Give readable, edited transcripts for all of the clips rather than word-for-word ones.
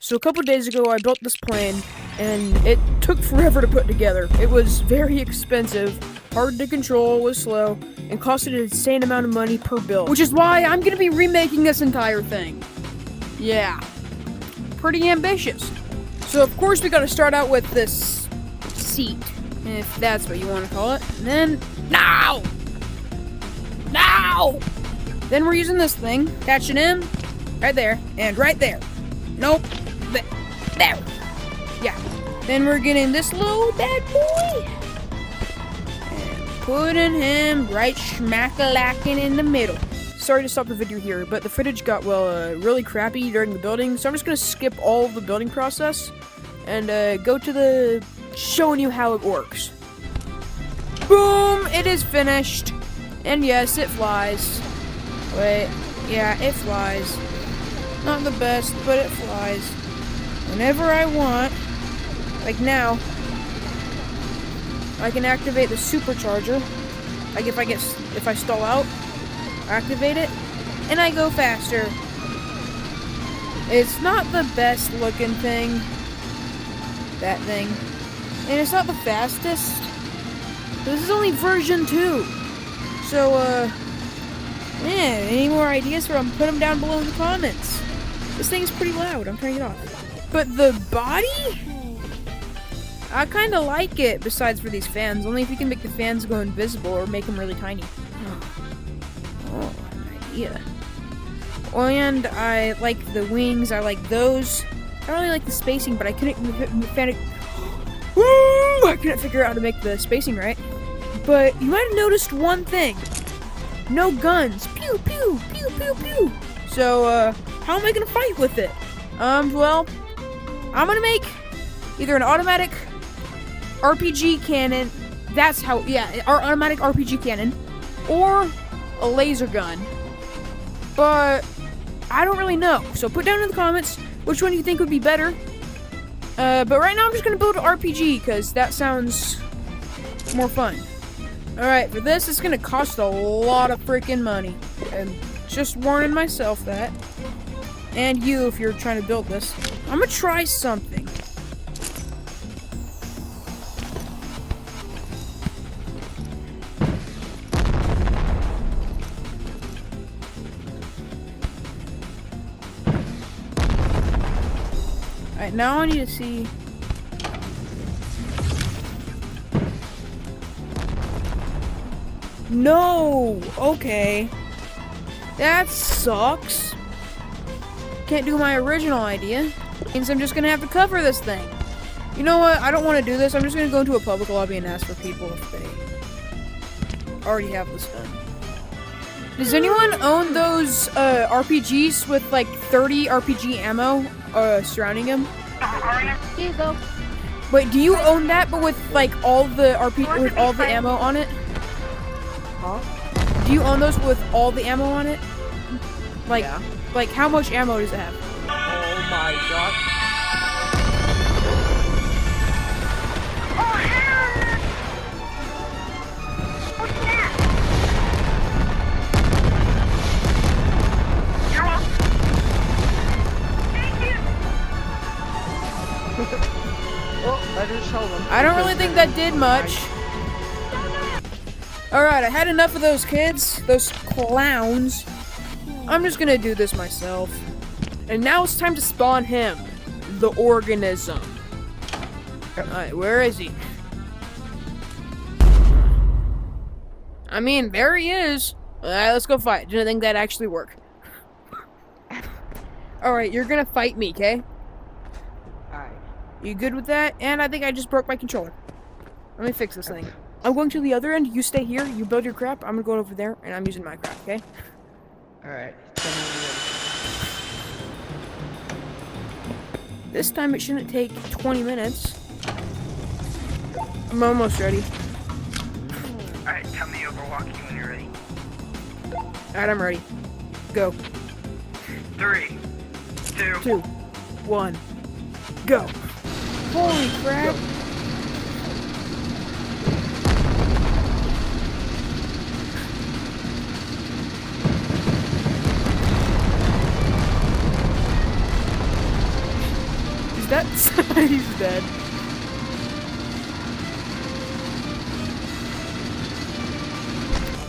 So a couple days ago, I built this plane, and it took forever to put together. It was very expensive, hard to control, was slow, and costed an insane amount of money per build. Which is why I'm gonna be remaking this entire thing. Yeah, pretty ambitious. So of course we gotta start out with this seat, if that's what you want to call it. And then, no! Then we're using this thing, attaching him, right there, and right there. Nope. There. Yeah. Then we're getting this little bad boy and putting him right schmack-a-lacking in the middle. Sorry to stop the video here, but the footage got, really crappy during the building, so I'm just gonna skip all of the building process and go to the showing you how it works. Boom! It is finished. And yes, it flies. Wait, yeah, it flies. Not the best, but it flies. Whenever I want, like now, I can activate the supercharger. Like if I stall out, activate it, and I go faster. It's not the best looking thing, that thing, and it's not the fastest. This is only version 2. So, any more ideas for them? Put them down below in the comments. This thing is pretty loud. I'm turning it off. But the body? I kind of like it, besides for these fans. Only if you can make the fans go invisible or make them really tiny. Oh, an idea. And I like the wings. I like those. I don't really like the spacing, but I couldn't figure out how to make the spacing right. But you might have noticed one thing. No guns. Pew, pew, pew, pew, pew. So, how am I gonna fight with it? Well, I'm gonna make either an automatic RPG cannon. That's how, yeah, our automatic RPG cannon, or a laser gun. But I don't really know. So put down in the comments which one you think would be better. But right now I'm just gonna build an RPG because that sounds more fun. Alright, for this, it's gonna cost a lot of freaking money. And just warning myself that. And you, if you're trying to build this. I'm gonna try something. Alright, now I need to see... No! Okay. That sucks. Can't do my original idea. Means I'm just gonna have to cover this thing. You know what? I don't want to do this. I'm just gonna go into a public lobby and ask for people if they already have this done. Does anyone own those RPGs with like 30 RPG ammo surrounding them? Here you go. Wait, do you own that but with like all the with all the ammo on it? Huh? Do you own those with all the ammo on it? Like, Yeah. Like how much ammo does it have? Oh my god. Oh, I just shelled them. I don't really think that did much. Alright, I had enough of those kids, those clowns. I'm just gonna do this myself. And now it's time to spawn him, the organism. Alright, where is he? I mean, there he is. Alright, let's go fight. Do you think that'd actually work? Alright, you're gonna fight me, okay? Alright. You good with that? And I think I just broke my controller. Let me fix this thing. I'm going to the other end. You stay here. You build your crap. I'm gonna go over there, and I'm using my crap, okay? Alright. This time it shouldn't take 20 minutes. I'm almost ready. Alright, tell me over walkie when you're ready. Alright, I'm ready. Go. 3, 2, 2, 1, go. Holy crap. He's dead. He's dead.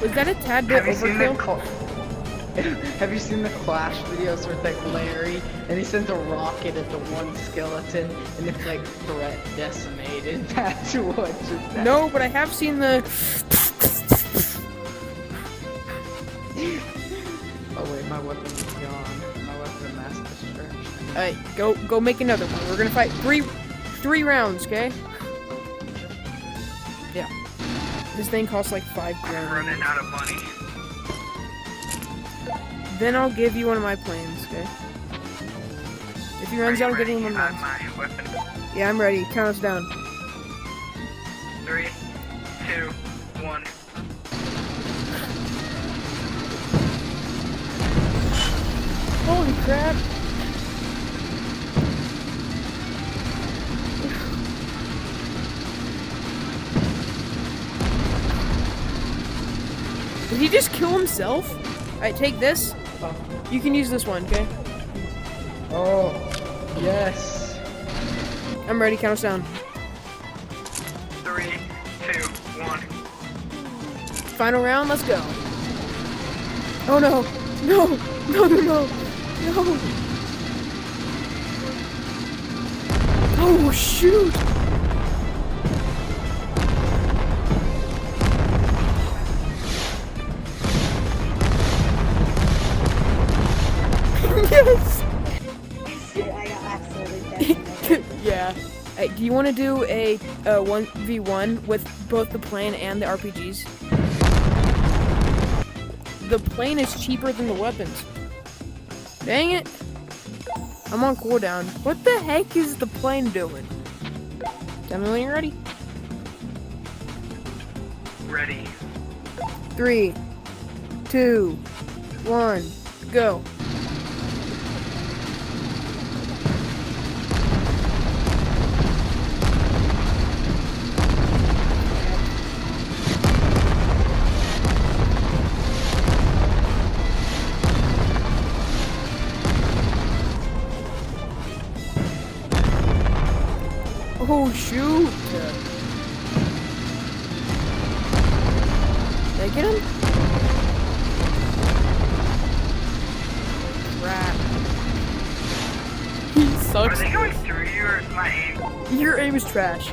Was that a tad bit Have you seen the overkill? Have you seen the Clash videos with like Larry and he sends a rocket at the one skeleton and it's like threat decimated? That's what just happened. No, but I have seen the. Oh wait, my weapon is gone. My weapon of mass destruction. Alright, go make another one. We're gonna fight three rounds, okay? Yeah. This thing costs like $5 I'm grand. running out of money. Then I'll give you one of my planes, okay? If he runs out, I'll give him one of on mine. my weapon. Yeah, I'm ready. Count us down. 3, 2, 1. Holy crap! Did he just kill himself? Alright, take this. You can use this one, okay? Oh, yes. I'm ready. Count us down. 3, 2, 1. Final round. Let's go. Oh no! No! No! No! No! No! Oh shoot! Yes! I got absolutely dead. Yeah. Hey, do you want to do a 1v1 with both the plane and the RPGs? The plane is cheaper than the weapons. Dang it! I'm on cooldown. What the heck is the plane doing? Tell me when you're ready. Ready. 3, 2, 1, go. Oh shoot! Did I get him? Crap. He Are sucks. they going through you or is my aim? Your aim is trash.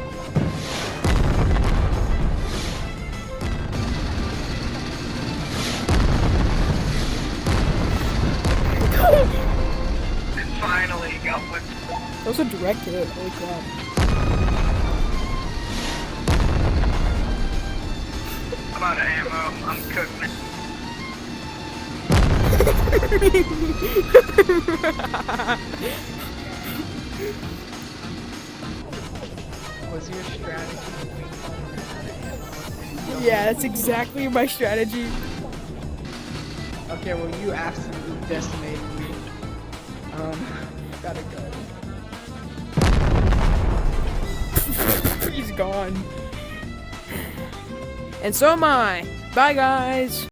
Finally got one. That was a direct hit. Holy crap. I'm out of ammo. I'm cooking Was your strategy Yeah, that's exactly my strategy. Okay, well you absolutely decimated me. Gotta go. He's gone. And so am I. Bye, guys.